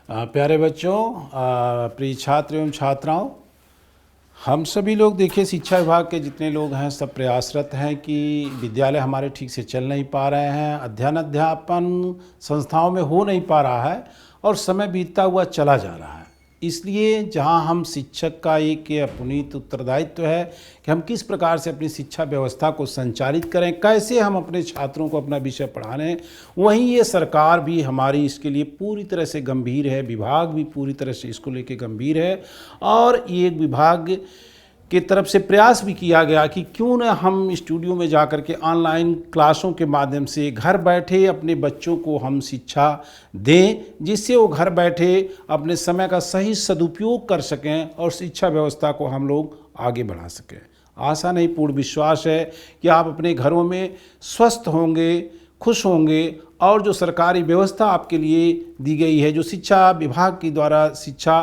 प्यारे बच्चों, प्रिय छात्र एवं छात्राओं, हम सभी लोग देखिए शिक्षा विभाग के जितने लोग हैं सब प्रयासरत हैं कि विद्यालय हमारे ठीक से चल नहीं पा रहे हैं, अध्ययन अध्यापन संस्थाओं में हो नहीं पा रहा है और समय बीतता हुआ चला जा रहा है। इसलिए जहां हम शिक्षक का एक पुनीत उत्तरदायित्व है कि हम किस प्रकार से अपनी शिक्षा व्यवस्था को संचालित करें, कैसे हम अपने छात्रों को अपना विषय पढ़ाने, वहीं ये सरकार भी हमारी इसके लिए पूरी तरह से गंभीर है, विभाग भी पूरी तरह से इसको लेके गंभीर है। और ये विभाग की तरफ से प्रयास भी किया गया कि क्यों न हम स्टूडियो में जाकर के ऑनलाइन क्लासों के माध्यम से घर बैठे अपने बच्चों को हम शिक्षा दें, जिससे वो घर बैठे अपने समय का सही सदुपयोग कर सकें और शिक्षा व्यवस्था को हम लोग आगे बढ़ा सकें। आशा नहीं, पूर्ण विश्वास है कि आप अपने घरों में स्वस्थ होंगे, खुश होंगे और जो सरकारी व्यवस्था आपके लिए दी गई है, जो शिक्षा विभाग के द्वारा शिक्षा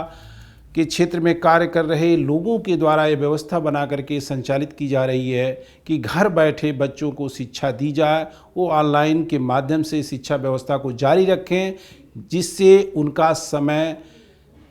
के क्षेत्र में कार्य कर रहे लोगों के द्वारा ये व्यवस्था बना करके संचालित की जा रही है कि घर बैठे बच्चों को शिक्षा दी जाए, वो ऑनलाइन के माध्यम से शिक्षा व्यवस्था को जारी रखें, जिससे उनका समय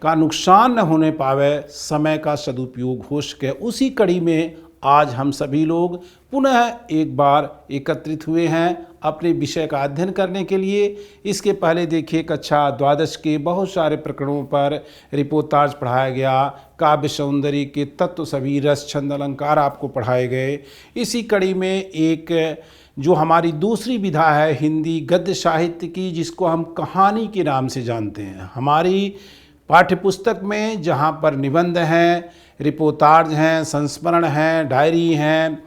का नुकसान न होने पावे, समय का सदुपयोग हो सके। उसी कड़ी में आज हम सभी लोग पुनः एक बार एकत्रित हुए हैं अपने विषय का अध्ययन करने के लिए। इसके पहले देखिए कक्षा द्वादश के बहुत सारे प्रकरणों पर रिपोर्टाज पढ़ाया गया, काव्य सौंदर्य के तत्व सभी रस छंद अलंकार आपको पढ़ाए गए। इसी कड़ी में एक जो हमारी दूसरी विधा है हिंदी गद्य साहित्य की, जिसको हम कहानी के नाम से जानते हैं। हमारी पाठ्यपुस्तक में जहाँ पर निबंध हैं, रिपोर्टाज हैं, संस्मरण हैं, डायरी हैं,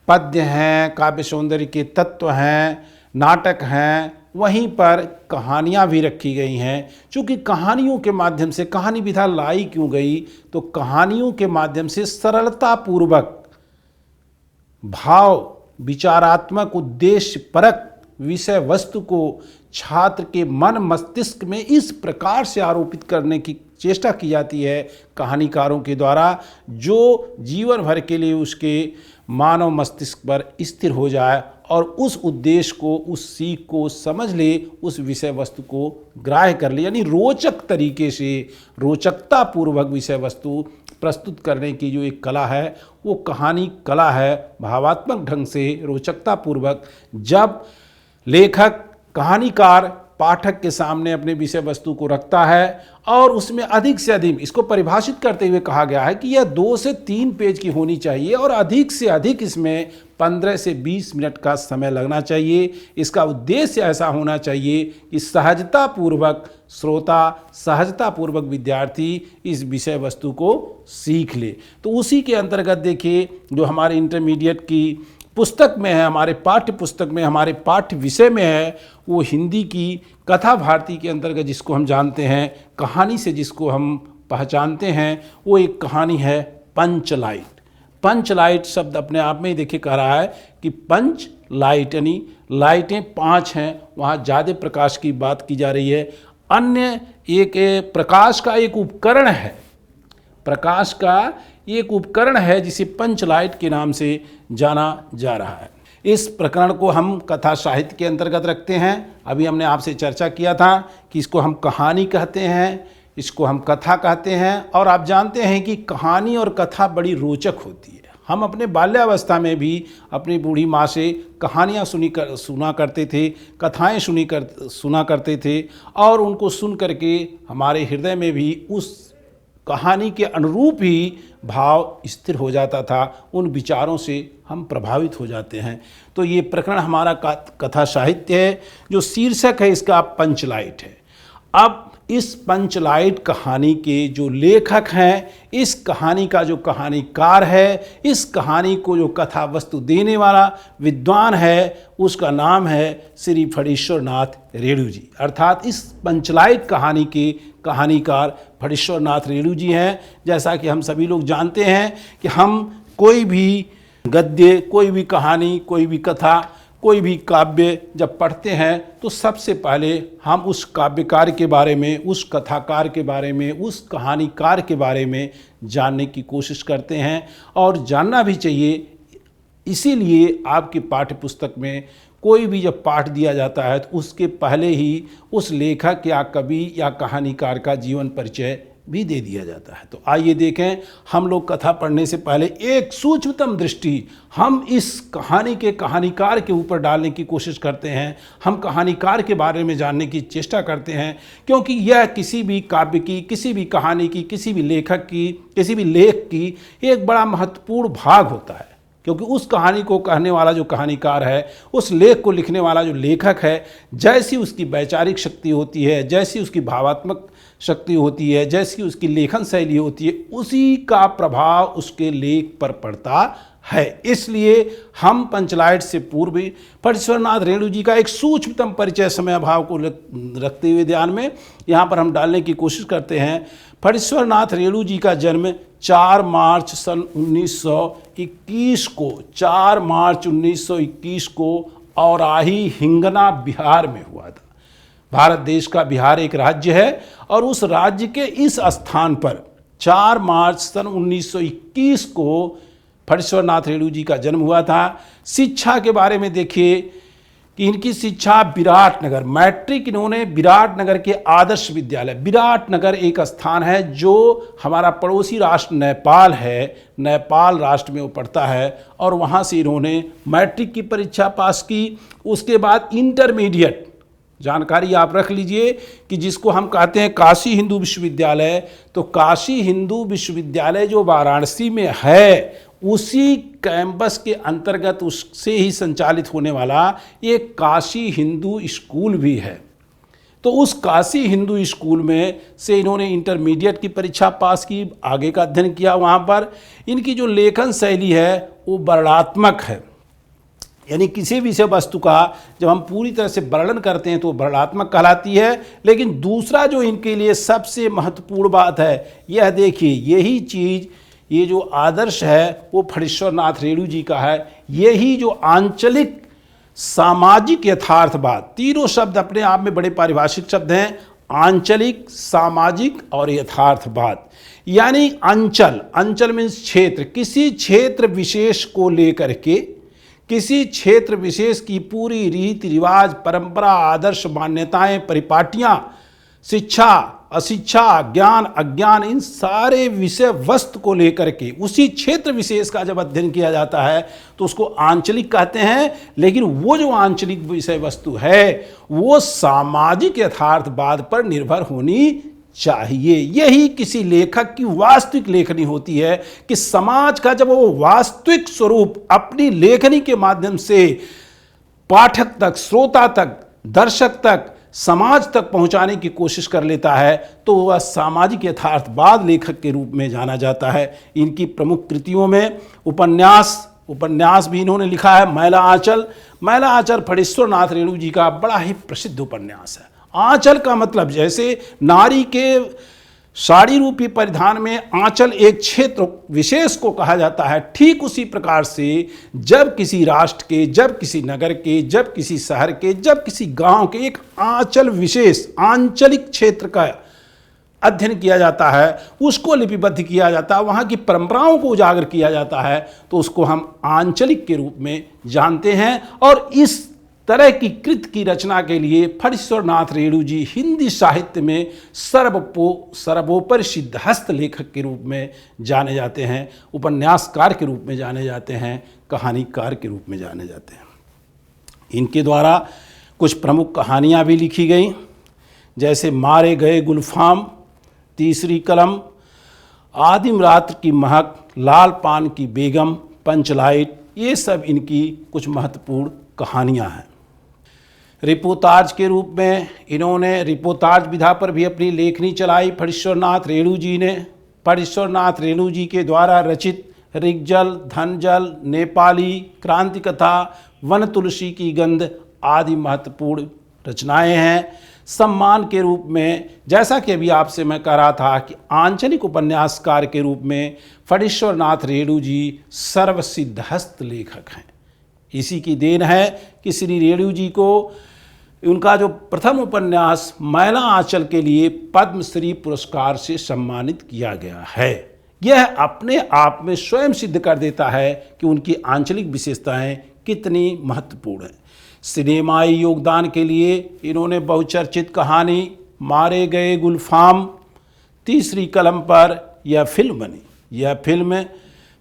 पद्य हैं, काव्य सौंदर्य के तत्व हैं, नाटक हैं, वहीं पर कहानियाँ भी रखी गई हैं। चूँकि कहानियों के माध्यम से कहानी विधा लाई क्यों गई, तो कहानियों के माध्यम से सरलतापूर्वक भाव विचारात्मक उद्देश्य परक विषय वस्तु को छात्र के मन मस्तिष्क में इस प्रकार से आरोपित करने की चेष्टा की जाती है कहानीकारों के द्वारा, जो जीवन भर के लिए उसके मानव मस्तिष्क पर स्थिर हो जाए और उस उद्देश्य को, उस सीख को समझ ले, उस विषय वस्तु को ग्राह्य कर ले। यानी रोचक तरीके से, रोचकता पूर्वक विषय वस्तु प्रस्तुत करने की जो एक कला है वो कहानी कला है। भावात्मक ढंग से रोचकता पूर्वक जब लेखक कहानीकार पाठक के सामने अपने विषय वस्तु को रखता है और उसमें अधिक से अधिक, इसको परिभाषित करते हुए कहा गया है कि यह 2 से 3 पेज की होनी चाहिए और अधिक से अधिक इसमें 15 से 20 मिनट का समय लगना चाहिए। इसका उद्देश्य ऐसा होना चाहिए कि सहजतापूर्वक श्रोता, सहजतापूर्वक विद्यार्थी इस विषय वस्तु को सीख ले। तो उसी के अंतर्गत देखिए जो हमारे इंटरमीडिएट की पुस्तक में है, हमारे पाठ्य पुस्तक में, हमारे पाठ्य विषय में है, वो हिंदी की कथा भारती के अंतर्गत जिसको हम जानते हैं, कहानी से जिसको हम पहचानते हैं, वो एक कहानी है पंचलाइट। पंचलाइट शब्द अपने आप में ही देखिए कह रहा है कि पंच लाइट, यानी लाइटें 5 हैं, वहाँ ज़्यादा प्रकाश की बात की जा रही है। अन्य एक प्रकाश का एक उपकरण है, प्रकाश का एक उपकरण है जिसे पंचलाइट के नाम से जाना जा रहा है। इस प्रकरण को हम कथा साहित्य के अंतर्गत रखते हैं। अभी हमने आपसे चर्चा किया था कि इसको हम कहानी कहते हैं, इसको हम कथा कहते हैं। और आप जानते हैं कि कहानी और कथा बड़ी रोचक होती है। हम अपने बाल्यावस्था में भी अपनी बूढ़ी माँ से कहानियाँ सुना करते थे, कथाएँ सुना करते थे और उनको सुन करके हमारे हृदय में भी उस कहानी के अनुरूप ही भाव स्थिर हो जाता था, उन विचारों से हम प्रभावित हो जाते हैं। तो ये प्रकरण हमारा कथा साहित्य है, जो शीर्षक है इसका पंचलाइट है। अब इस पंचलाइट कहानी के जो लेखक हैं, इस कहानी का जो कहानीकार है, इस कहानी को जो कथा वस्तु देने वाला विद्वान है, उसका नाम है श्री फणीश्वर नाथ रेणु जी। अर्थात इस पंचलाइट कहानी के कहानीकार फणीश्वर नाथ रेणु जी हैं। जैसा कि हम सभी लोग जानते हैं कि हम कोई भी गद्य, कोई भी कहानी, कोई भी कथा, कोई भी काव्य जब पढ़ते हैं तो सबसे पहले हम उस काव्यकार के बारे में, उस कथाकार के बारे में, उस कहानीकार के बारे में जानने की कोशिश करते हैं और जानना भी चाहिए। इसीलिए आपकी पाठ्य पुस्तक में कोई भी जब पाठ दिया जाता है तो उसके पहले ही उस लेखक या कवि या कहानीकार का जीवन परिचय भी दे दिया जाता है। तो आइए देखें, हम लोग कथा पढ़ने से पहले एक सूक्ष्मतम दृष्टि हम इस कहानी के कहानीकार के ऊपर डालने की कोशिश करते हैं। हम कहानीकार के बारे में जानने की चेष्टा करते हैं, क्योंकि यह किसी भी काव्य की, किसी भी कहानी की, किसी भी लेखक की, किसी भी लेख की एक बड़ा महत्वपूर्ण भाग होता है। क्योंकि उस कहानी को कहने वाला जो कहानीकार है, उस लेख को लिखने वाला जो लेखक है, जैसी उसकी वैचारिक शक्ति होती है, जैसी उसकी भावात्मक शक्ति होती है, जैसी उसकी लेखन शैली होती है, उसी का प्रभाव उसके लेख पर पड़ता है। इसलिए हम पंचलाइट से पूर्व फणीश्वरनाथ रेणु जी का एक सूक्ष्मतम परिचय समय अभाव को रखते हुए ध्यान में यहाँ पर हम डालने की कोशिश करते हैं। फणीश्वरनाथ रेणु जी का जन्म 4 मार्च सन 1921 को 4 मार्च 1921 को औराही हिंगना बिहार में हुआ था। भारत देश का बिहार एक राज्य है और उस राज्य के इस स्थान पर 4 मार्च सन 1921 को फणीश्वरनाथ रेणु जी का जन्म हुआ था। शिक्षा के बारे में देखिए कि इनकी शिक्षा विराटनगर, मैट्रिक इन्होंने विराटनगर के आदर्श विद्यालय, विराटनगर एक स्थान है जो हमारा पड़ोसी राष्ट्र नेपाल है, नेपाल राष्ट्र में वो पढ़ता है, और वहाँ से इन्होंने मैट्रिक की परीक्षा पास की। उसके बाद इंटरमीडिएट, जानकारी आप रख लीजिए कि जिसको हम कहते हैं काशी हिंदू विश्वविद्यालय, तो काशी हिंदू विश्वविद्यालय जो वाराणसी में है, उसी कैंपस के अंतर्गत उससे ही संचालित होने वाला एक काशी हिंदू स्कूल भी है। तो उस काशी हिंदू स्कूल में से इन्होंने इंटरमीडिएट की परीक्षा पास की, आगे का अध्ययन किया। वहाँ पर इनकी जो लेखन शैली है वो वर्णनात्मक है, यानी किसी विषय वस्तु का जब हम पूरी तरह से वर्णन करते हैं तो वर्णनात्मक कहलाती है। लेकिन दूसरा जो इनके लिए सबसे महत्वपूर्ण बात है, यह देखिए, यही चीज़, ये जो आदर्श है वो फणीश्वरनाथ रेणु जी का है। यही जो आंचलिक सामाजिक यथार्थवाद, तीनों शब्द अपने आप में बड़े पारिभाषिक शब्द हैं, आंचलिक, सामाजिक और यथार्थवाद। यानी अंचल, अंचल मीन्स क्षेत्र, किसी क्षेत्र विशेष को लेकर के, किसी क्षेत्र विशेष की पूरी रीति रिवाज, परंपरा, आदर्श, मान्यताएं, परिपाटियां, शिक्षा, अशिक्षा, ज्ञान, अज्ञान, इन सारे विषय वस्तु को लेकर के उसी क्षेत्र विशेष का जब अध्ययन किया जाता है तो उसको आंचलिक कहते हैं। लेकिन वो जो आंचलिक विषय वस्तु है वो सामाजिक यथार्थवाद पर निर्भर होनी चाहिए। यही किसी लेखक की वास्तविक लेखनी होती है कि समाज का जब वो वास्तविक स्वरूप अपनी लेखनी के माध्यम से पाठक तक, श्रोता तक, दर्शक तक, समाज तक पहुंचाने की कोशिश कर लेता है तो वह सामाजिक यथार्थवाद लेखक के रूप में जाना जाता है। इनकी प्रमुख कृतियों में उपन्यास भी इन्होंने लिखा है। मैला आंचल, मैला आंचल फणीश्वरनाथ रेणु जी का बड़ा ही प्रसिद्ध उपन्यास है। आंचल का मतलब जैसे नारी के साड़ी रूपी परिधान में आंचल एक क्षेत्र विशेष को कहा जाता है, ठीक उसी प्रकार से जब किसी राष्ट्र के, जब किसी नगर के, जब किसी शहर के, जब किसी गांव के एक आंचल विशेष, आंचलिक क्षेत्र का अध्ययन किया जाता है, उसको लिपिबद्ध किया जाता है, वहाँ की परंपराओं को उजागर किया जाता है, तो उसको हम आंचलिक के रूप में जानते हैं। और इस तरह की कृत की रचना के लिए फणीश्वरनाथ रेणु जी हिंदी साहित्य में सर्वोपरि सिद्धहस्त लेखक के रूप में जाने जाते हैं, उपन्यासकार के रूप में जाने जाते हैं, कहानीकार के रूप में जाने जाते हैं। इनके द्वारा कुछ प्रमुख कहानियाँ भी लिखी गई, जैसे मारे गए गुलफाम, तीसरी कलम, आदिम रात्र की महक, लाल पान की बेगम, पंचलाइट, ये सब इनकी कुछ महत्वपूर्ण कहानियाँ हैं। रिपोर्ताज के रूप में इन्होंने रिपोर्ताज विधा पर भी अपनी लेखनी चलाई फणीश्वरनाथ रेणु जी ने। फणीश्वरनाथ रेणु जी के द्वारा रचित ऋगजल, धनजल, नेपाली, क्रांति कथा, वन तुलसी की गंध आदि महत्वपूर्ण रचनाएं हैं। सम्मान के रूप में, जैसा कि अभी आपसे मैं कह रहा था कि आंचलिक उपन्यासकार के रूप में फणीश्वरनाथ रेणु जी सर्वसिद्धहस्त लेखक हैं। इसी की देन है कि श्री रेणु जी को उनका जो प्रथम उपन्यास मैला आंचल के लिए पद्मश्री पुरस्कार से सम्मानित किया गया है। यह अपने आप में स्वयं सिद्ध कर देता है कि उनकी आंचलिक विशेषताएं कितनी महत्वपूर्ण हैं। सिनेमाई योगदान के लिए इन्होंने बहुचर्चित कहानी मारे गए गुलफाम तीसरी कलम पर यह फिल्म बनी। यह फिल्म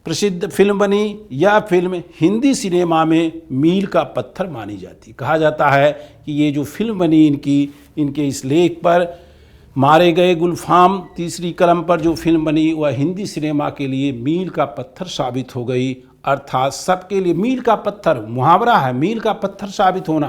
प्रसिद्ध फिल्म बनी। यह फिल्म हिंदी सिनेमा में मील का पत्थर मानी जाती। कहा जाता है कि ये जो फिल्म बनी इनके इस लेख पर, मारे गए गुलफाम तीसरी कलम पर जो फिल्म बनी वह हिंदी सिनेमा के लिए मील का पत्थर साबित हो गई। अर्थात सबके लिए मील का पत्थर, मुहावरा है मील का पत्थर साबित होना,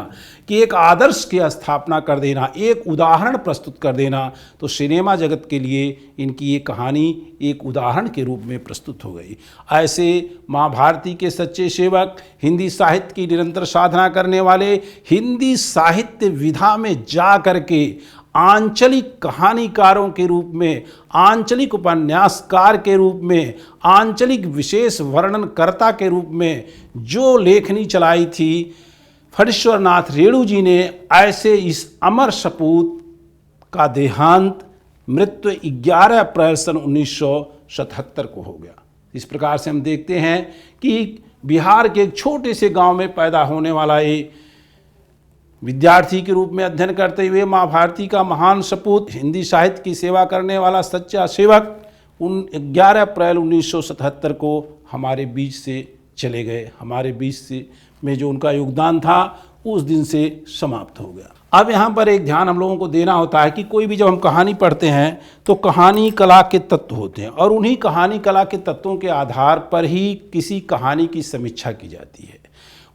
कि एक आदर्श की स्थापना कर देना, एक उदाहरण प्रस्तुत कर देना। तो सिनेमा जगत के लिए इनकी ये कहानी एक उदाहरण के रूप में प्रस्तुत हो गई। ऐसे माँ भारती के सच्चे सेवक, हिंदी साहित्य की निरंतर साधना करने वाले, हिंदी साहित्य विधा में जा करके आंचलिक कहानीकारों के रूप में, आंचलिक उपन्यासकार के रूप में, आंचलिक विशेष वर्णनकर्ता के रूप में जो लेखनी चलाई थी फणीश्वर नाथ रेणु जी ने, ऐसे इस अमर सपूत का देहांत मृत्यु 11 अप्रैल सन 1977 को हो गया। इस प्रकार से हम देखते हैं कि बिहार के एक छोटे से गांव में पैदा होने वाला ये विद्यार्थी के रूप में अध्ययन करते हुए माँ भारती का महान सपूत, हिंदी साहित्य की सेवा करने वाला सच्चा सेवक 11 अप्रैल 1977 को हमारे बीच से चले गए। हमारे बीच से में जो उनका योगदान था उस दिन से समाप्त हो गया। अब यहाँ पर एक ध्यान हम लोगों को देना होता है कि कोई भी जब हम कहानी पढ़ते हैं तो कहानी कला के तत्व होते हैं और उन्हीं कहानी कला के तत्वों के आधार पर ही किसी कहानी की समीक्षा की जाती है।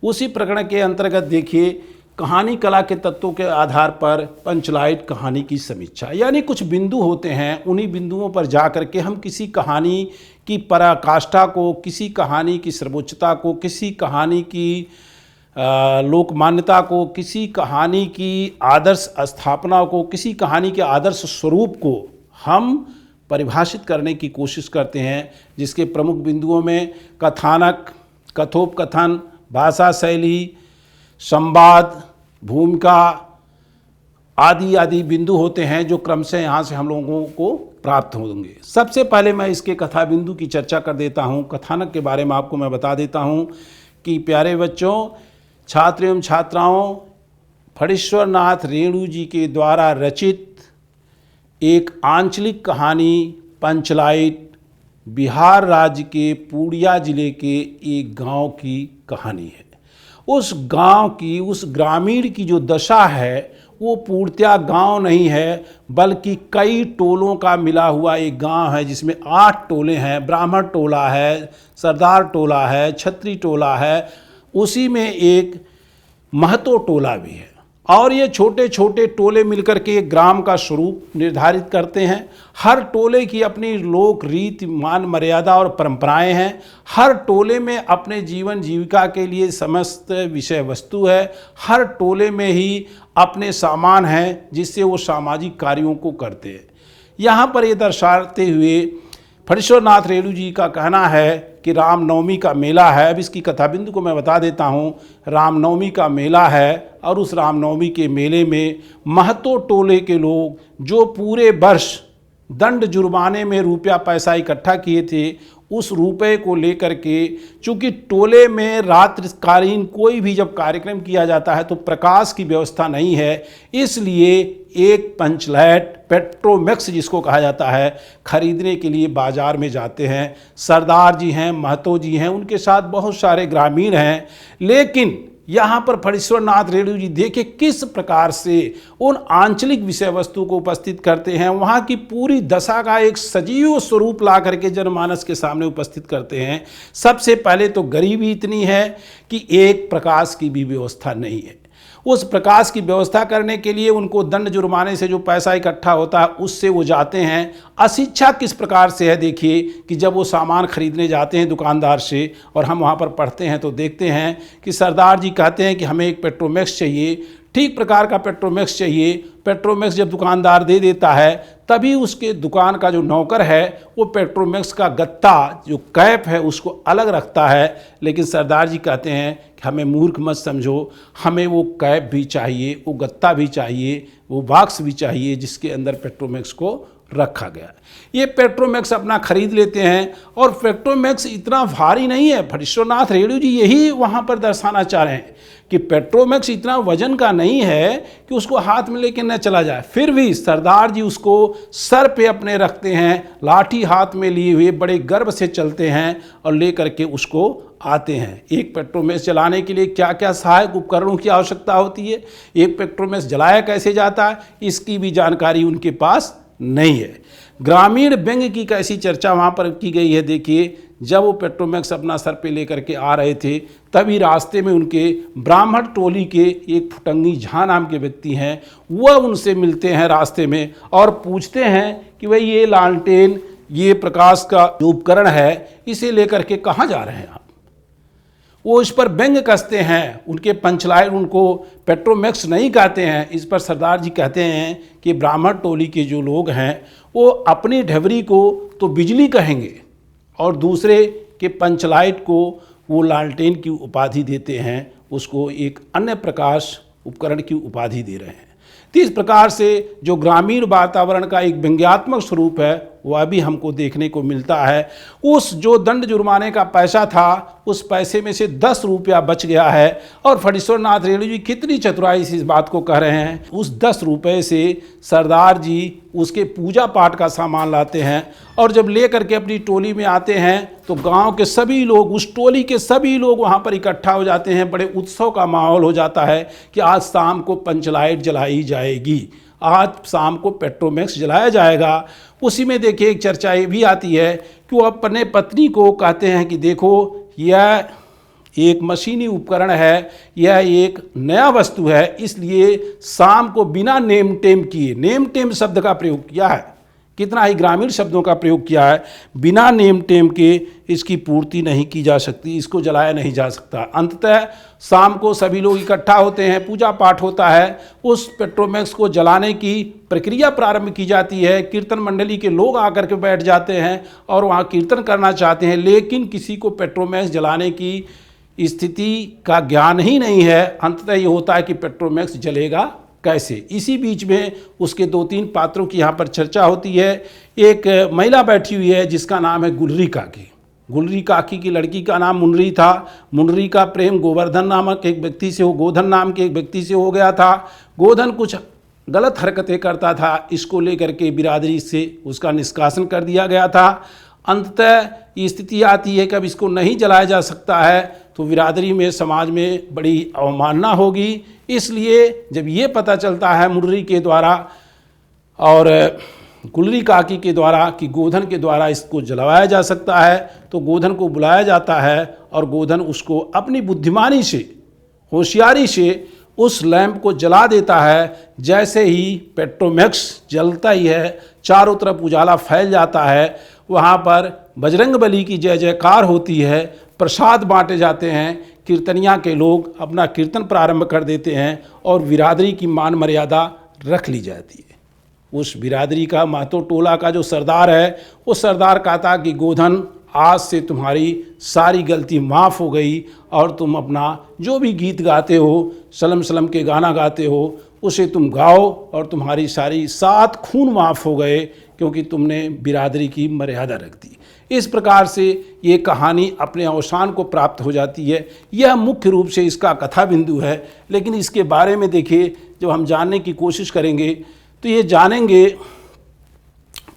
उसी प्रकरण के अंतर्गत देखिए, कहानी कला के तत्वों के आधार पर पंचलाइट कहानी की समीक्षा, यानी कुछ बिंदु होते हैं, उन्हीं बिंदुओं पर जा कर के हम किसी कहानी की पराकाष्ठा को, किसी कहानी की सर्वोच्चता को, किसी कहानी की लोक मान्यता को, किसी कहानी की आदर्श स्थापना को, किसी कहानी के आदर्श स्वरूप को हम परिभाषित करने की कोशिश करते हैं, जिसके प्रमुख बिंदुओं में कथानक, कथोपकथन, भाषा शैली, संवाद, भूमिका आदि आदि बिंदु होते हैं जो क्रमशः यहाँ से हम लोगों को प्राप्त होंगे। सबसे पहले मैं इसके कथा बिंदु की चर्चा कर देता हूँ। कथानक के बारे में आपको मैं बता देता हूँ कि प्यारे बच्चों, छात्र एवं छात्राओं, फणीश्वर नाथ रेणु जी के द्वारा रचित एक आंचलिक कहानी पंचलाइट बिहार राज्य के पूर्णिया जिले के एक गांव की कहानी है। उस गांव की, उस ग्रामीण की जो दशा है वो पूर्णतया गांव नहीं है, बल्कि कई टोलों का मिला हुआ एक गांव है, जिसमें 8 टोले हैं। ब्राह्मण टोला है, सरदार टोला है, छत्री टोला है, उसी में एक महतो टोला भी है। और ये छोटे छोटे टोले मिलकर के एक ग्राम का स्वरूप निर्धारित करते हैं। हर टोले की अपनी लोक रीति, मान मर्यादा और परंपराएं हैं। हर टोले में अपने जीवन जीविका के लिए समस्त विषय वस्तु है। हर टोले में ही अपने सामान हैं जिससे वो सामाजिक कार्यों को करते हैं। यहाँ पर ये दर्शाते हुए फणीश्वर नाथ रेणु जी का कहना है कि रामनवमी का मेला है। अब इसकी कथा बिंदु को मैं बता देता हूँ। रामनवमी का मेला है और उस रामनवमी के मेले में महतो टोले के लोग जो पूरे वर्ष दंड जुर्माने में रुपया पैसा इकट्ठा किए थे, उस रुपए को लेकर के, चूँकि टोले में रात्रिकालीन कोई भी जब कार्यक्रम किया जाता है तो प्रकाश की व्यवस्था नहीं है, इसलिए एक पंचलाइट, पेट्रोमैक्स जिसको कहा जाता है, खरीदने के लिए बाजार में जाते हैं। सरदार जी हैं, महतो जी हैं, उनके साथ बहुत सारे ग्रामीण हैं। लेकिन यहाँ पर फणीश्वर नाथ रेणु जी देखिए किस प्रकार से उन आंचलिक विषय वस्तु को उपस्थित करते हैं, वहाँ की पूरी दशा का एक सजीव स्वरूप ला करके जनमानस के सामने उपस्थित करते हैं। सबसे पहले तो गरीबी इतनी है कि एक प्रकाश की भी व्यवस्था नहीं है। उस प्रकाश की व्यवस्था करने के लिए उनको दंड जुर्माने से जो पैसा इकट्ठा होता है उससे वो जाते हैं। अशिक्षा किस प्रकार से है देखिए कि जब वो सामान खरीदने जाते हैं दुकानदार से, और हम वहाँ पर पढ़ते हैं तो देखते हैं कि सरदार जी कहते हैं कि हमें एक पेट्रोमैक्स चाहिए, ठीक प्रकार का पेट्रोमैक्स चाहिए। पेट्रोमैक्स जब दुकानदार दे देता है तभी उसके दुकान का जो नौकर है वो पेट्रोमैक्स का गत्ता, जो कैप है, उसको अलग रखता है। लेकिन सरदार जी कहते हैं कि हमें मूर्ख मत समझो, हमें वो कैप भी चाहिए, वो गत्ता भी चाहिए, वो बॉक्स भी चाहिए जिसके अंदर पेट्रोमैक्स को रखा गया। ये पेट्रोमैक्स अपना खरीद लेते हैं और पेट्रोमैक्स इतना भारी नहीं है। फणीश्वरनाथ रेणु जी यही वहाँ पर दर्शाना चाह रहे हैं कि पेट्रोमैक्स इतना वजन का नहीं है कि उसको हाथ में लेके न चला जाए। फिर भी सरदार जी उसको सर पे अपने रखते हैं, लाठी हाथ में लिए हुए बड़े गर्व से चलते हैं और ले करके उसको आते हैं। एक पेट्रोमैक्स जलाने के लिए क्या क्या सहायक उपकरणों की आवश्यकता होती है, एक पेट्रोमैक्स जलाया कैसे जाता है, इसकी भी जानकारी उनके पास नहीं है। ग्रामीण व्यंग की कैसी चर्चा वहाँ पर की गई है। देखिए, जब वो पेट्रोमैक्स अपना सर पे लेकर के आ रहे थे तभी रास्ते में उनके ब्राह्मण टोली के एक फुटंगी झा नाम के व्यक्ति हैं, वह उनसे मिलते हैं रास्ते में और पूछते हैं कि भाई ये लालटेन, ये प्रकाश का जो उपकरण है, इसे लेकर के कहाँ जा रहे हैं आप। वो इस पर व्यंग कसते हैं, उनके पंचलाइन उनको पेट्रोमैक्स नहीं कहते हैं। इस पर सरदार जी कहते हैं कि ब्राह्मण टोली के जो लोग हैं वो अपनी ढबरी को तो बिजली कहेंगे और दूसरे के पंचलाइट को वो लालटेन की उपाधि देते हैं, उसको एक अन्य प्रकाश उपकरण की उपाधि दे रहे हैं। तो इस प्रकार से जो ग्रामीण वातावरण का एक व्यंग्यात्मक स्वरूप है वह भी हमको देखने को मिलता है। उस जो दंड जुर्माने का पैसा था उस पैसे में से 10 रुपया बच गया है और फणीश्वरनाथ रेणु जी कितनी चतुराई से इस बात को कह रहे हैं। उस 10 रुपये से सरदार जी उसके पूजा पाठ का सामान लाते हैं और जब ले करके अपनी टोली में आते हैं तो गांव के सभी लोग, उस टोली के सभी लोग वहां पर इकट्ठा हो जाते हैं। बड़े उत्सव का माहौल हो जाता है कि आज शाम को पंचलाइट जलाई जाएगी, आज शाम को पेट्रोमैक्स जलाया जाएगा। उसी में देखिए एक चर्चा ये भी आती है कि वो अपने पत्नी को कहते हैं कि देखो यह एक मशीनी उपकरण है, यह एक नया वस्तु है, इसलिए शाम को बिना नेम टेम किए, नेम टेम शब्द का प्रयोग किया है, कितना ही ग्रामीण शब्दों का प्रयोग किया है, बिना नेम टेम के इसकी पूर्ति नहीं की जा सकती, इसको जलाया नहीं जा सकता। अंततः शाम को सभी लोग इकट्ठा होते हैं, पूजा पाठ होता है, उस पेट्रोमैक्स को जलाने की प्रक्रिया प्रारंभ की जाती है। कीर्तन मंडली के लोग आकर के बैठ जाते हैं और वहाँ कीर्तन करना चाहते हैं, लेकिन किसी को पेट्रोमैक्स जलाने की स्थिति का ज्ञान ही नहीं है। अंततः ये होता है कि पेट्रोमैक्स जलेगा कैसे। इसी बीच में उसके 2-3 पात्रों की यहाँ पर चर्चा होती है। एक महिला बैठी हुई है जिसका नाम है गुलरी काकी। गुलरी काकी की लड़की का नाम मुनरी था। मुनरी का प्रेम गोवर्धन नामक एक व्यक्ति से गोधन नाम के एक व्यक्ति से हो गया था। गोधन कुछ गलत हरकतें करता था, इसको लेकर के बिरादरी से उसका निष्कासन कर दिया गया था। अंततः ये स्थिति आती है कि अब इसको नहीं जलाया जा सकता है तो बिरादरी में, समाज में बड़ी अवमानना होगी। इसलिए जब ये पता चलता है मुर्री के द्वारा और गुलरी काकी के द्वारा कि गोधन के द्वारा इसको जलवाया जा सकता है तो गोधन को बुलाया जाता है और गोधन उसको अपनी बुद्धिमानी से, होशियारी से उस लैंप को जला देता है। जैसे ही पेट्रोमैक्स जलता ही है, चारों तरफ उजाला फैल जाता है, वहाँ पर बजरंगबली की जय जयकार होती है, प्रसाद बांटे जाते हैं, कीर्तनिया के लोग अपना कीर्तन प्रारंभ कर देते हैं और बिरादरी की मान मर्यादा रख ली जाती है। उस बिरादरी का, महतो टोला का जो सरदार है, वो सरदार कहता कि गोधन आज से तुम्हारी सारी गलती माफ़ हो गई और तुम अपना जो भी गीत गाते हो, सलम सलम के गाना गाते हो, उसे तुम गाओ और तुम्हारी सारी 7 खून माफ़ हो गए क्योंकि तुमने बिरादरी की मर्यादा रख दी। इस प्रकार से ये कहानी अपने अवसान को प्राप्त हो जाती है। यह मुख्य रूप से इसका कथा बिंदु है। लेकिन इसके बारे में देखिए, जब हम जानने की कोशिश करेंगे तो ये जानेंगे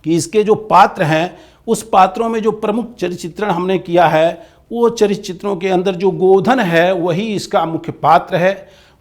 कि इसके जो पात्र हैं, उस पात्रों में जो प्रमुख चरित्र चित्रण हमने किया है, वो चरित्र चित्रों के अंदर जो गोधन है वही इसका मुख्य पात्र है।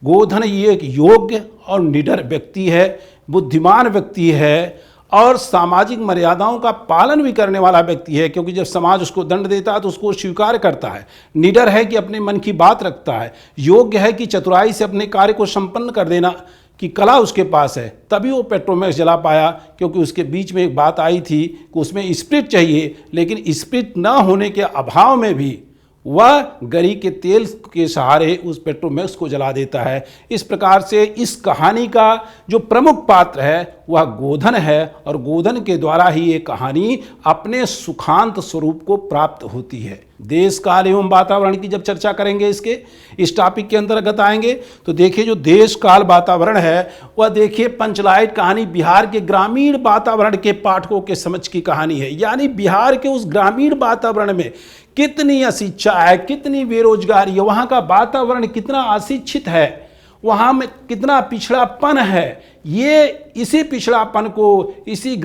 गोधन ये एक योग्य और निडर व्यक्ति है, बुद्धिमान व्यक्ति है और सामाजिक मर्यादाओं का पालन भी करने वाला व्यक्ति है, क्योंकि जब समाज उसको दंड देता है तो उसको स्वीकार करता है। निडर है कि अपने मन की बात रखता है, योग्य है कि चतुराई से अपने कार्य को संपन्न कर देना की कला उसके पास है। तभी वो पेट्रोमैक्स जला पाया, क्योंकि उसके बीच में एक बात आई थी कि उसमें स्पिरिट चाहिए, लेकिन स्पिरिट न होने के अभाव में भी वह गरी के तेल के सहारे उस पेट्रोमैक्स को जला देता है। इस प्रकार से इस कहानी का जो प्रमुख पात्र है वह गोधन है और गोधन के द्वारा ही ये कहानी अपने सुखांत स्वरूप को प्राप्त होती है। देश काल एवं वातावरण की जब चर्चा करेंगे इस टॉपिक के अंतर्गत आएंगे, तो देखिए जो देश काल वातावरण है वह देखिए पंचलाइट कहानी बिहार के ग्रामीण वातावरण के पाठकों के समझ की कहानी है। यानी बिहार के उस ग्रामीण वातावरण में कितनी अशिक्षा है, कितनी बेरोजगारी है, वहाँ का वातावरण कितना अशिक्षित है, वहाँ में कितना पिछड़ापन है। ये इसी पिछड़ापन को, इसी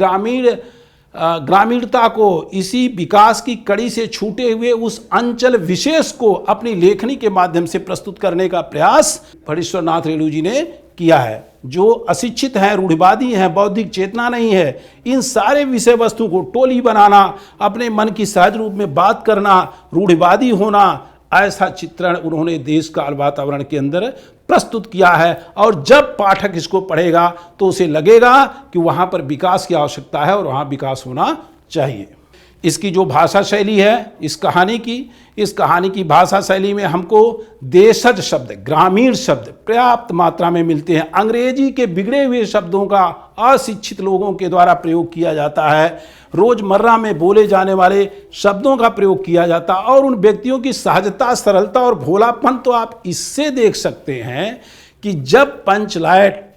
ग्रामीणता को, इसी विकास की कड़ी से छूटे हुए उस अंचल विशेष को अपनी लेखनी के माध्यम से प्रस्तुत करने का प्रयास फणीश्वर नाथ रेणु जी ने किया है। जो अशिक्षित हैं, रूढ़िवादी हैं, बौद्धिक चेतना नहीं है, इन सारे विषय वस्तु को टोली बनाना, अपने मन की सहज रूप में बात करना, रूढ़िवादी होना, ऐसा चित्रण उन्होंने देश काल वातावरण के अंदर प्रस्तुत किया है। और जब पाठक इसको पढ़ेगा तो उसे लगेगा कि वहाँ पर विकास की आवश्यकता है और वहाँ विकास होना चाहिए। इसकी जो भाषा शैली है इस कहानी की भाषा शैली में हमको देशज शब्द, ग्रामीण शब्द पर्याप्त मात्रा में मिलते हैं। अंग्रेजी के बिगड़े हुए शब्दों का अशिक्षित लोगों के द्वारा प्रयोग किया जाता है, रोजमर्रा में बोले जाने वाले शब्दों का प्रयोग किया जाता है। और उन व्यक्तियों की सहजता, सरलता और भोलापन तो आप इससे देख सकते हैं कि जब पंचलाइट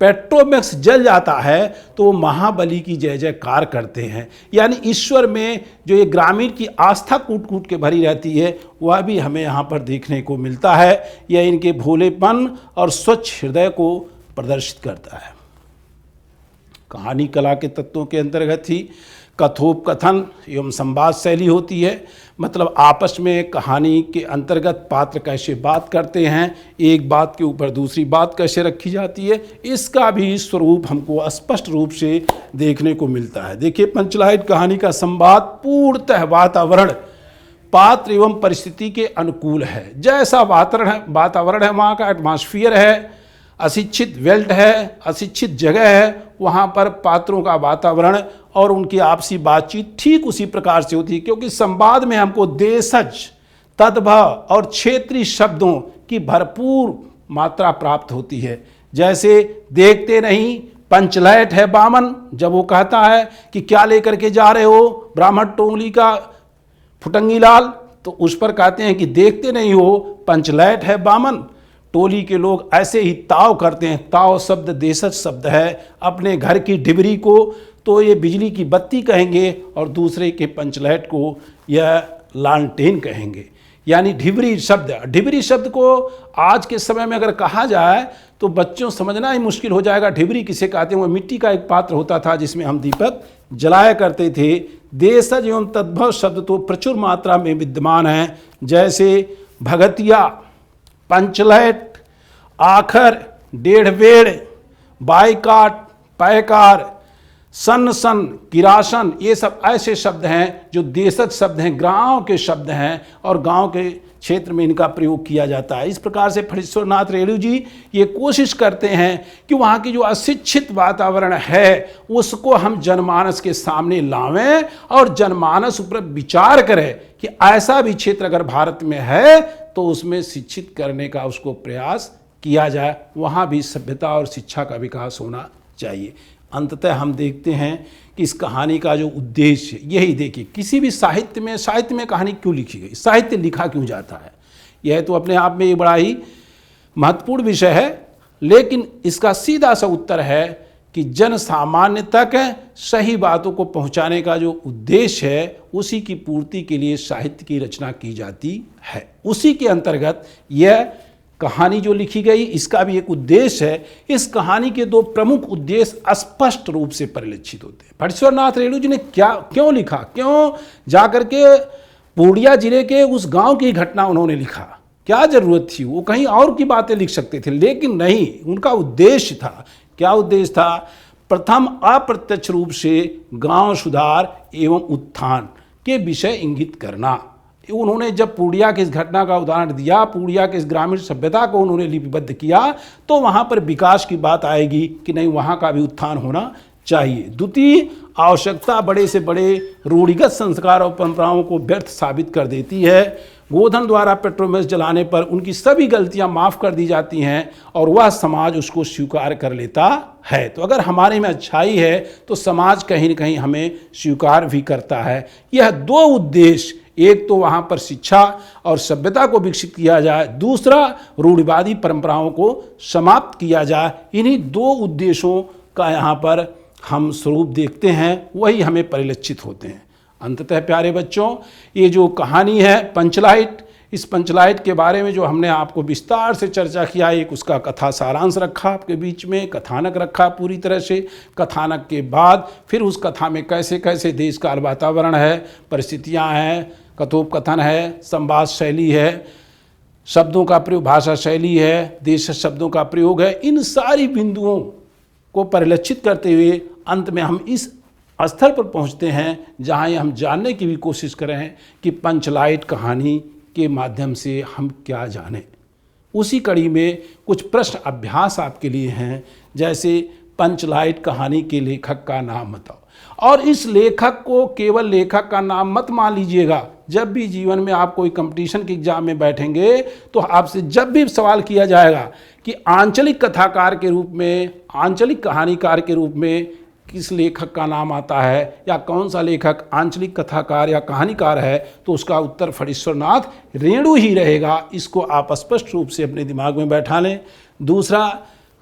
पेट्रोमैक्स जल जाता है तो वो महाबली की जय जयकार करते हैं। यानी ईश्वर में जो ये ग्रामीण की आस्था कूट कूट के भरी रहती है वह भी हमें यहाँ पर देखने को मिलता है। यह इनके भोलेपन और स्वच्छ हृदय को प्रदर्शित करता है। कहानी कला के तत्वों के अंतर्गत ही कथोपकथन एवं संवाद शैली होती है। मतलब आपस में कहानी के अंतर्गत पात्र कैसे बात करते हैं, एक बात के ऊपर दूसरी बात कैसे रखी जाती है, इसका भी स्वरूप हमको स्पष्ट रूप से देखने को मिलता है। देखिए पंचलाइट कहानी का संवाद पूर्णतः वातावरण, पात्र एवं परिस्थिति के अनुकूल है। जैसा वातावरण है, वहाँ का एटमॉस्फियर है, अशिक्षित बेल्ट है, अशिक्षित जगह है, वहाँ पर पात्रों का वातावरण और उनकी आपसी बातचीत ठीक उसी प्रकार से होती है। क्योंकि संवाद में हमको देशज, तद्भव और क्षेत्रीय शब्दों की भरपूर मात्रा प्राप्त होती है। जैसे देखते नहीं पंचलाइट है बामन, जब वो कहता है कि क्या लेकर के जा रहे हो ब्राह्मण टोली का फुटंगी लाल, तो उस पर कहते हैं कि देखते नहीं हो पंचलाइट है बामन। टोली के लोग ऐसे ही ताव करते हैं। ताव शब्द देशज शब्द है। अपने घर की डिबरी को तो ये बिजली की बत्ती कहेंगे और दूसरे के पंचलाइट को यह लालटेन कहेंगे। यानी ढिबरी शब्द को आज के समय में अगर कहा जाए तो बच्चों समझना ही मुश्किल हो जाएगा। ढिबरी किसे कहते हैं? वो मिट्टी का एक पात्र होता था जिसमें हम दीपक जलाया करते थे। देशज एवं तद्भव शब्द तो प्रचुर मात्रा में विद्यमान हैं। जैसे भगतिया, पंचलाइट, आखर, डेढ़ बेड़, बाइकाट, पैकार, सन, किरासन, ये सब ऐसे शब्द हैं जो देशज शब्द हैं, गांव के शब्द हैं और गांव के क्षेत्र में इनका प्रयोग किया जाता है। इस प्रकार से फणीश्वर नाथ रेणु जी ये कोशिश करते हैं कि वहाँ की जो अशिक्षित वातावरण है उसको हम जनमानस के सामने लावें और जनमानस ऊपर विचार करें कि ऐसा भी क्षेत्र अगर भारत में है तो उसमें शिक्षित करने का उसको प्रयास किया जाए, वहाँ भी सभ्यता और शिक्षा का विकास होना चाहिए। अंततः हम देखते हैं कि इस कहानी का जो उद्देश्य यही, देखिए किसी भी साहित्य में कहानी क्यों लिखी गई, साहित्य लिखा क्यों जाता है, यह तो अपने आप में एक बड़ा ही महत्वपूर्ण विषय है। लेकिन इसका सीधा सा उत्तर है कि जन सामान्य तक सही बातों को पहुंचाने का जो उद्देश्य है उसी की पूर्ति के लिए साहित्य की रचना की जाती है। उसी के अंतर्गत यह कहानी जो लिखी गई इसका भी एक उद्देश्य है। इस कहानी के दो प्रमुख उद्देश्य स्पष्ट रूप से परिलक्षित होते हैं। फणीश्वर नाथ रेणु जी ने क्यों लिखा, क्यों जाकर के पूर्णिया जिले के उस गांव की घटना उन्होंने लिखा, क्या जरूरत थी? वो कहीं और की बातें लिख सकते थे, लेकिन नहीं, उनका उद्देश्य था। क्या उद्देश्य था? प्रथम अप्रत्यक्ष रूप से गांव सुधार एवं उत्थान के विषय इंगित करना। उन्होंने जब पूर्णिया की इस घटना का उदाहरण दिया, पूर्णिया के इस ग्रामीण सभ्यता को उन्होंने लिपिबद्ध किया, तो वहाँ पर विकास की बात आएगी कि नहीं, वहाँ का भी उत्थान होना चाहिए। द्वितीय आवश्यकता बड़े से बड़े रूढ़िगत संस्कार और परंपराओं को व्यर्थ साबित कर देती है। गोधन द्वारा पेट्रोमैक्स जलाने पर उनकी सभी गलतियां माफ़ कर दी जाती हैं और वह समाज उसको स्वीकार कर लेता है। तो अगर हमारे में अच्छाई है तो समाज कहीं न कहीं हमें स्वीकार भी करता है। यह दो उद्देश्य एक तो वहाँ पर शिक्षा और सभ्यता को विकसित किया जाए, दूसरा रूढ़िवादी परंपराओं को समाप्त किया जाए। इन्हीं दो उद्देश्यों का यहाँ पर हम स्वरूप देखते हैं, वही हमें परिलक्षित होते हैं। अंततः प्यारे बच्चों, ये जो कहानी है पंचलाइट, इस पंचलाइट के बारे में जो हमने आपको विस्तार से चर्चा किया, एक उसका कथा सारांश रखा आपके बीच में, कथानक रखा पूरी तरह से। कथानक के बाद फिर उस कथा में कैसे कैसे देश काल वातावरण है, परिस्थितियां हैं, कथोपकथन है, संवाद शैली है, शब्दों का प्रयोग, भाषा शैली है, देश शब्दों का प्रयोग है, इन सारी बिंदुओं को परिलक्षित करते हुए अंत में हम इस स्थल पर पहुंचते हैं जहां ये हम जानने की भी कोशिश कर रहे हैं कि पंचलाइट कहानी के माध्यम से हम क्या जानें। उसी कड़ी में कुछ प्रश्न अभ्यास आपके लिए हैं, जैसे पंचलाइट कहानी के लेखक का नाम बताओ। और इस लेखक को केवल लेखक का नाम मत मान लीजिएगा। जब भी जीवन में आप कोई कंपटीशन के एग्जाम में बैठेंगे तो आपसे जब भी सवाल किया जाएगा कि आंचलिक कथाकार के रूप में, आंचलिक कहानीकार के रूप में किस लेखक का नाम आता है या कौन सा लेखक आंचलिक कथाकार या कहानीकार है, तो उसका उत्तर फणीश्वरनाथ रेणु ही रहेगा। इसको आप स्पष्ट रूप से अपने दिमाग में बैठा लें। दूसरा,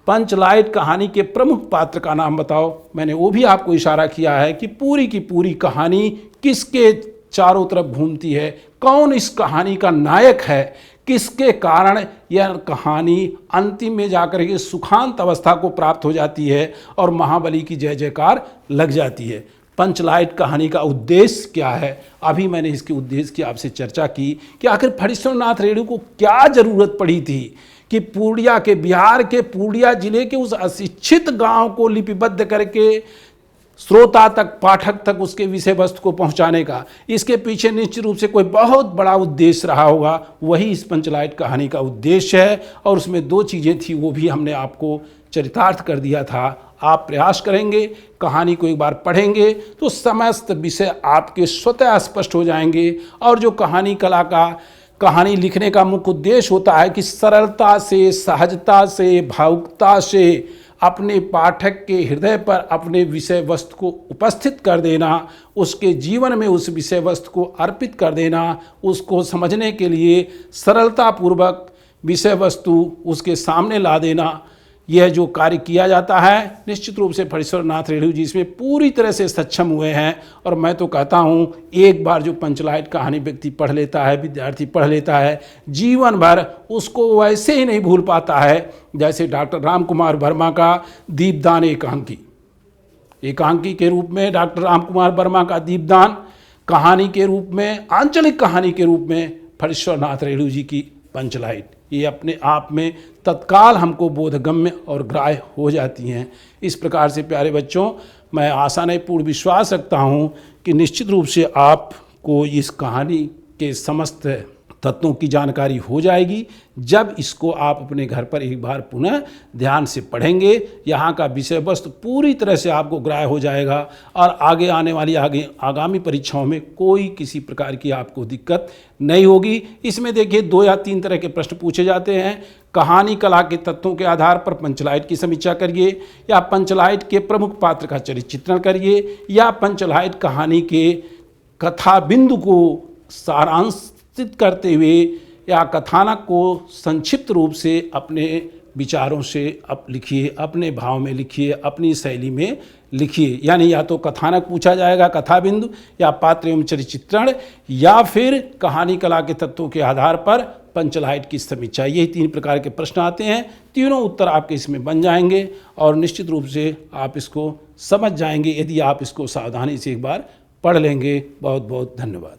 पंचलाइट कहानी के प्रमुख पात्र का नाम बताओ। मैंने वो भी आपको इशारा किया है कि पूरी की पूरी कहानी किसके चारों तरफ घूमती है, कौन इस कहानी का नायक है, किसके कारण यह कहानी अंतिम में जाकर के सुखांत अवस्था को प्राप्त हो जाती है और महाबली की जय जयकार लग जाती है। पंचलाइट कहानी का उद्देश्य क्या है, अभी मैंने इसके उद्देश्य की आपसे चर्चा की कि आखिर फणीश्वरनाथ रेणु को क्या ज़रूरत पड़ी थी कि पूर्णिया के, बिहार के पूर्णिया जिले के उस अशिक्षित गांव को लिपिबद्ध करके श्रोता तक, पाठक तक उसके विषय वस्तु को पहुंचाने का। इसके पीछे निश्चित रूप से कोई बहुत बड़ा उद्देश्य रहा होगा, वही इस पंचलाइट कहानी का उद्देश्य है। और उसमें दो चीज़ें थी, वो भी हमने आपको चरितार्थ कर दिया था। आप प्रयास करेंगे, कहानी को एक बार पढ़ेंगे तो समस्त विषय आपके स्वतः स्पष्ट हो जाएंगे। और जो कहानी कला का, कहानी लिखने का मुख्य उद्देश्य होता है कि सरलता से, सहजता से, भावुकता से अपने पाठक के हृदय पर अपने विषय वस्तु को उपस्थित कर देना, उसके जीवन में उस विषय वस्तु को अर्पित कर देना, उसको समझने के लिए सरलतापूर्वक विषय वस्तु उसके सामने ला देना, यह जो कार्य किया जाता है, निश्चित रूप से फणीश्वरनाथ रेणु जी इसमें पूरी तरह से सक्षम हुए हैं। और मैं तो कहता हूँ, एक बार जो पंचलाइट कहानी व्यक्ति पढ़ लेता है, विद्यार्थी पढ़ लेता है, जीवन भर उसको वैसे ही नहीं भूल पाता है जैसे डॉक्टर राम कुमार वर्मा का दीपदान एकांकी। एकांकी के रूप में डॉक्टर राम कुमार वर्मा का दीपदान, कहानी के रूप में, आंचलिक कहानी के रूप में फणीश्वरनाथ रेणु जी की पंचलाइट, ये अपने आप में तत्काल हमको बोधगम्य और ग्राह्य हो जाती हैं। इस प्रकार से प्यारे बच्चों, मैं आशा नहीं पूर्ण विश्वास रखता हूँ कि निश्चित रूप से आपको इस कहानी के समस्त तत्वों की जानकारी हो जाएगी जब इसको आप अपने घर पर एक बार पुनः ध्यान से पढ़ेंगे। यहाँ का विषय वस्तु पूरी तरह से आपको ग्राह्य हो जाएगा और आगे आने वाली आगामी परीक्षाओं में कोई किसी प्रकार की आपको दिक्कत नहीं होगी। इसमें देखिए 2 या 3 तरह के प्रश्न पूछे जाते हैं। कहानी कला के तत्वों के आधार पर पंचलाइट की समीक्षा करिए, या पंचलाइट के प्रमुख पात्र का चरित्र चित्रण करिए, या पंचलाइट कहानी के कथा बिंदु को सारांश करते हुए या कथानक को संक्षिप्त रूप से अपने विचारों से लिखिए, अपने भाव में लिखिए, अपनी शैली में लिखिए। यानी या तो कथानक पूछा जाएगा, कथा बिंदु, या पात्र एवं चरित्र चित्रण, या फिर कहानी कला के तत्वों के आधार पर पंचलाइट की समीक्षा। यही 3 प्रकार के प्रश्न आते हैं। तीनों उत्तर आपके इसमें बन जाएंगे और निश्चित रूप से आप इसको समझ जाएंगे यदि आप इसको सावधानी से एक बार पढ़ लेंगे। बहुत बहुत धन्यवाद।